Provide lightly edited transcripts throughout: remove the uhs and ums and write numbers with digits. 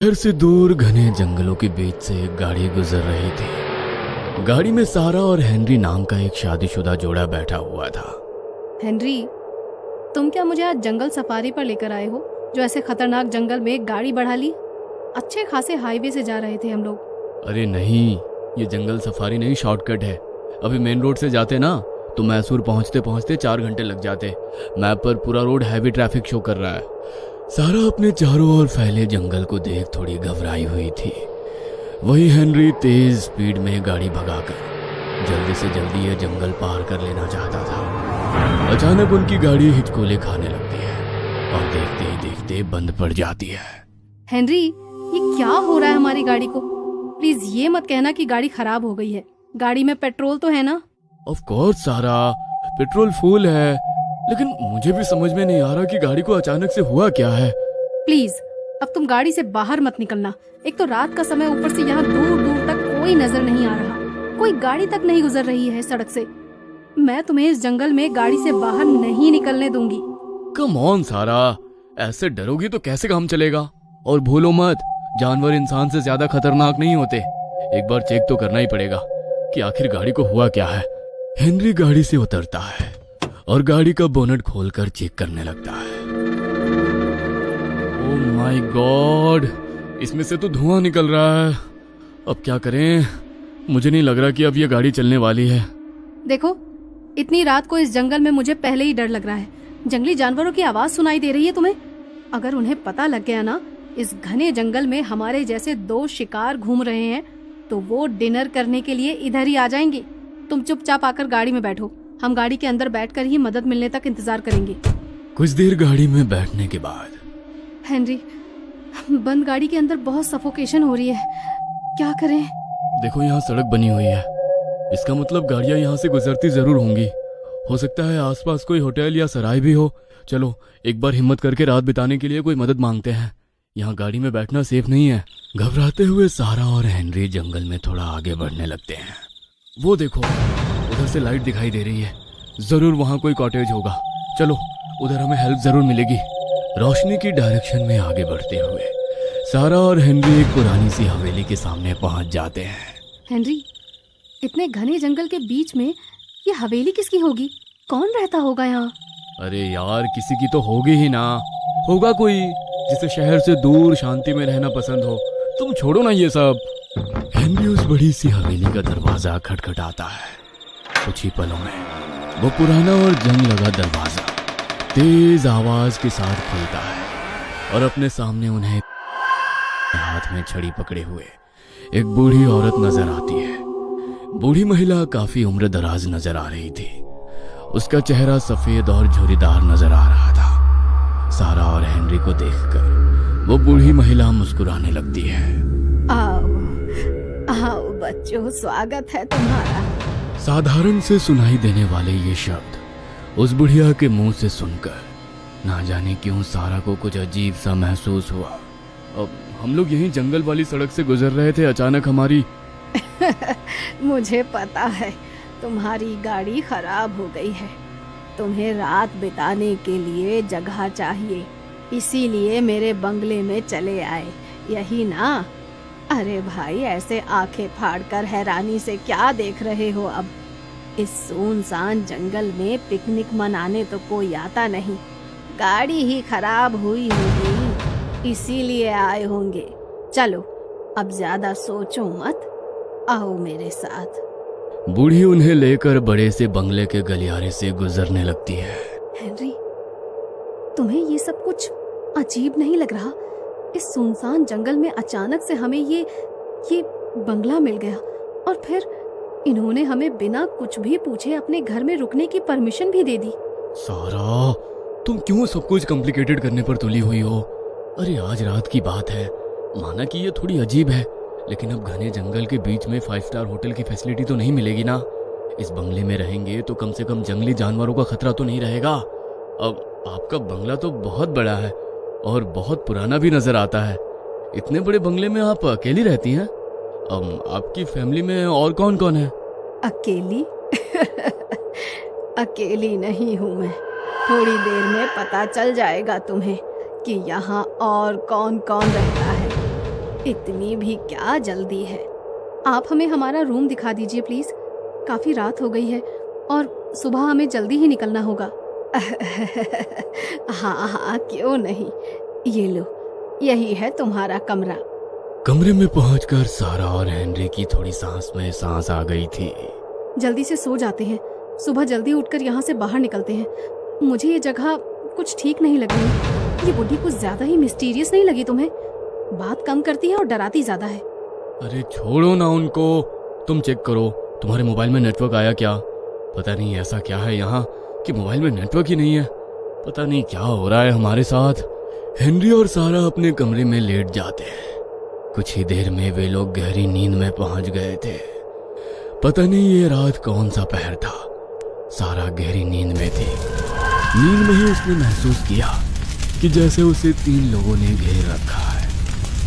घर से दूर घने जंगलों के बीच से एक गाड़ी गुजर रही थी। गाड़ी में सारा और हेनरी नाम का एक शादीशुदा जोड़ा बैठा हुआ था। हेनरी, तुम क्या मुझे आज जंगल सफारी पर लेकर आए हो, जो ऐसे खतरनाक जंगल में एक गाड़ी बढ़ा ली? अच्छे खासे हाईवे से जा रहे थे हम लोग। अरे नहीं, ये जंगल सफारी नहीं, शॉर्टकट है। अभी मेन रोड से जाते ना तो मैसूर पहुंचते पहुंचते 4 घंटे लग जाते। मैप पर पूरा रोड हैवी ट्रैफिक शो कर रहा है। सारा अपने चारों ओर फैले जंगल को देख थोड़ी घबराई हुई थी। वही हेनरी तेज स्पीड में गाड़ी भगाकर जल्दी से जल्दी ये जंगल पार कर लेना चाहता था। अचानक उनकी गाड़ी हिचकोले खाने लगती है और देखते ही देखते बंद पड़ जाती है। हेनरी, ये क्या हो रहा है हमारी गाड़ी को? प्लीज ये मत कहना कि गाड़ी खराब हो गई है। गाड़ी में पेट्रोल तो है ना? ऑफ कोर्स सारा, पेट्रोल फुल है, लेकिन मुझे भी समझ में नहीं आ रहा कि गाड़ी को अचानक से हुआ क्या है। प्लीज अब तुम गाड़ी से बाहर मत निकलना। एक तो रात का समय, ऊपर से यहाँ दूर दूर तक कोई नजर नहीं आ रहा, कोई गाड़ी तक नहीं गुजर रही है सड़क से। मैं तुम्हें इस जंगल में गाड़ी से बाहर नहीं निकलने दूंगी। कम ऑन सारा, ऐसे डरोगी तो कैसे काम चलेगा? और भूलो मत, जानवर इंसान से ज्यादा खतरनाक नहीं होते। एक बार चेक तो करना ही पड़ेगा कि आखिर गाड़ी को हुआ क्या है। हेनरी गाड़ी से उतरता है और गाड़ी का बोनट खोलकर चेक करने लगता है। ओह माय गॉड, इसमें से तो धुआं निकल रहा है। अब क्या करें? मुझे नहीं लग रहा कि अब ये गाड़ी चलने वाली है। देखो, इतनी रात को इस जंगल में मुझे पहले ही डर लग रहा है। जंगली जानवरों की आवाज सुनाई दे रही है तुम्हें? अगर उन्हें पता लग गया ना इस घने जंगल में हमारे जैसे 2 शिकार घूम रहे हैं, तो वो डिनर करने के लिए इधर ही आ जाएंगे। तुम चुपचाप आकर गाड़ी में बैठो। हम गाड़ी के अंदर बैठकर ही मदद मिलने तक इंतजार करेंगे। कुछ देर गाड़ी में बैठने के बाद हेनरी, बंद गाड़ी के अंदर बहुत सफोकेशन हो रही है, क्या करें? देखो, यहाँ सड़क बनी हुई है, इसका मतलब गाड़ियाँ यहाँ से गुजरती जरूर होंगी। हो सकता है आसपास कोई होटल या सराय भी हो। चलो एक बार हिम्मत करके रात बिताने के लिए कोई मदद मांगते हैं। यहाँ गाड़ी में बैठना सेफ नहीं है। घबराते हुए सारा और हेनरी जंगल में थोड़ा आगे बढ़ने लगते हैं। वो देखो, उधर से लाइट दिखाई दे रही है, जरूर वहाँ कोई कॉटेज होगा। चलो, उधर हमें हेल्प जरूर मिलेगी। रोशनी की डायरेक्शन में आगे बढ़ते हुए सारा और हेनरी एक पुरानी सी हवेली के सामने पहुंच जाते हैं। हेनरी, इतने घने जंगल के बीच में ये हवेली किसकी होगी? कौन रहता होगा यहाँ? अरे यार, किसी की तो होगी ही ना। होगा कोई जिसे शहर से दूर शांति में रहना पसंद हो। तुम छोड़ो ना ये सब। हेनरी उस बड़ी सी हवेली का दरवाजा खटखटाता है। कुछ ही पलों में वो पुराना और जंग लगा दरवाजा तेज आवाज के साथ खुलता है और अपने सामने उन्हें हाथ में छड़ी पकड़े हुए एक बूढ़ी औरत नजर आती है। बूढ़ी महिला काफी उम्र दराज नजर आ रही थी। उसका चेहरा सफेद और झुर्रीदार नजर आ रहा था। सारा और हेनरी को देखकर वो बूढ़ी महिला मुस्कुराने लगती है। आओ आओ बच्चों, स्वागत है तुम्हारा। साधारण से सुनाई देने वाले ये शब्द उस बुढ़िया के मुंह से सुनकर ना जाने क्यों सारा को कुछ अजीब सा महसूस हुआ। अब हम लोग यहीं जंगल वाली सड़क से गुजर रहे थे, अचानक हमारी मुझे पता है तुम्हारी गाड़ी खराब हो गई है। तुम्हें रात बिताने के लिए जगह चाहिए, इसीलिए मेरे बंगले में चले आए, यही ना? अरे भाई, ऐसे आंखें फाड़कर हैरानी से क्या देख रहे हो? अब इस सुनसान जंगल में पिकनिक मनाने तो कोई आता नहीं। गाड़ी ही खराब हुई होगी, इसीलिए आए होंगे। चलो अब ज्यादा सोचो मत, आओ मेरे साथ। बूढ़ी उन्हें लेकर बड़े से बंगले के गलियारे से गुजरने लगती है। हेनरी, तुम्हें ये सब कुछ अजीब नहीं लग रहा? इस सुनसान जंगल में अचानक से हमें ये बंगला मिल गया और फिर इन्होंने हमें बिना कुछ भी पूछे अपने घर में रुकने की परमिशन भी दे दी। सारा, तुम क्यों सब कुछ कॉम्प्लिकेटेड करने पर तुली हुई हो? अरे आज रात की बात है, माना कि ये थोड़ी अजीब है, लेकिन अब घने जंगल के बीच में 5 स्टार होटल की फैसिलिटी तो नहीं मिलेगी ना। इस बंगले में रहेंगे तो कम से कम जंगली जानवरों का खतरा तो नहीं रहेगा। अब आपका बंगला तो बहुत बड़ा है और बहुत पुराना भी नजर आता है। इतने बड़े बंगले में आप अकेली रहती हैं? आपकी फैमिली में और कौन कौन है? अकेली? अकेली नहीं हूँ मैं। थोड़ी देर में पता चल जाएगा तुम्हें कि यहाँ और कौन कौन रहता है। इतनी भी क्या जल्दी है? आप हमें हमारा रूम दिखा दीजिए प्लीज। काफी रात हो गई है और सुबह हमें जल्दी ही निकलना होगा। हाँ हाँ, क्यों नहीं। ये लो, यही है तुम्हारा कमरा। कमरे में पहुंचकर सारा और हेनरी की थोड़ी सांस में सांस आ गई थी। जल्दी से सो जाते हैं, सुबह जल्दी उठकर यहाँ से बाहर निकलते हैं। मुझे ये जगह कुछ ठीक नहीं लगी। ये बुढ़ी कुछ ज्यादा ही मिस्टीरियस नहीं लगी तुम्हें? बात कम करती है और डराती ज्यादा है। अरे छोड़ो ना उनको, तुम चेक करो तुम्हारे मोबाइल में नेटवर्क आया क्या? पता नहीं ऐसा क्या है यहाँ कि मोबाइल में नेटवर्क ही नहीं है। पता नहीं क्या हो रहा है हमारे साथ। हेनरी और सारा अपने कमरे में लेट जाते हैं। कुछ ही देर में वे लोग गहरी नींद में पहुंच गए थे। पता नहीं ये रात कौन सा पहर था। सारा गहरी नींद में थी। नींद में ही उसने महसूस किया कि जैसे उसे 3 लोगों ने घेर रखा है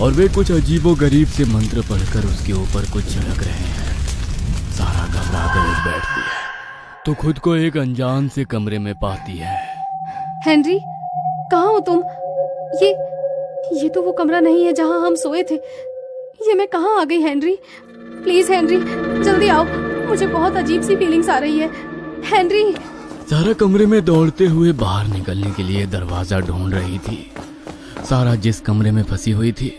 और वे कुछ अजीबोगरीब से मंत्र पढ़कर उसके ऊपर कुछ छिड़क रहे हैं। सारा घबरा कर उठ बैठती है तो खुद को एक अनजान से कमरे में पाती है। हेनरी, कहाँ हो तुम? ये तो वो कमरा नहीं है जहाँ हम सोए थे। ये मैं कहाँ आ गई हेनरी? प्लीज हेनरी, जल्दी आओ, मुझे बहुत अजीब सी फीलिंग्स आ रही है। हेनरी! सारा कमरे में दौड़ते हुए बाहर निकलने के लिए दरवाजा ढूंढ रही थी। सारा जिस कमरे में फंसी हुई थी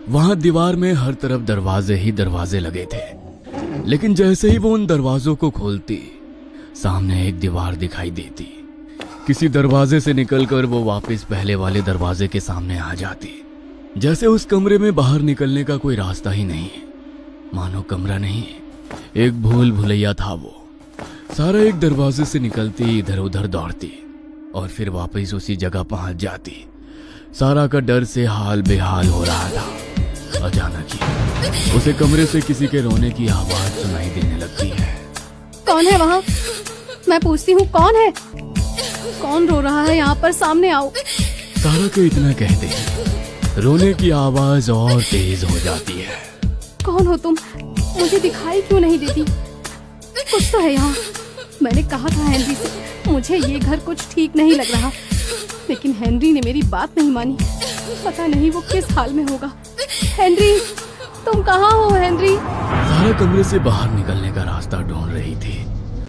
वहां दीवार में हर तरफ दरवाजे ही दरवाजे लगे थे, लेकिन जैसे ही वो उन दरवाजों को खोलती सामने एक दीवार दिखाई देती। किसी दरवाजे से निकलकर वो वापस पहले वाले दरवाजे के सामने आ जाती, जैसे उस कमरे में बाहर निकलने का कोई रास्ता ही नहीं। मानो कमरा नहीं, एक भूल भुलैया था वो। सारा एक दरवाजे से निकलती, इधर उधर दौड़ती और फिर वापस उसी जगह पहुंच जाती। सारा का डर से हाल बेहाल हो रहा था। अचानक ही उसे कमरे से किसी के रोने की आवाज सुनाई देने लगती है। कौन है वहाँ? मैं पूछती हूँ, कौन है? कौन रो रहा है यहाँ पर? सामने आओ। सारा को इतना कहते ही रोने की आवाज और तेज हो जाती है। कौन हो तुम? मुझे दिखाई क्यों नहीं देती? कुछ तो है यहाँ। मैंने कहा था हेनरी से मुझे ये घर कुछ ठीक नहीं लग रहा, लेकिन हेनरी ने मेरी बात नहीं मानी। पता नहीं वो किस हाल में होगा। हेनरी, तुम कहाँ हो हेनरी? सारा कमरे से बाहर निकलने का रास्ता ढूंढ रही थी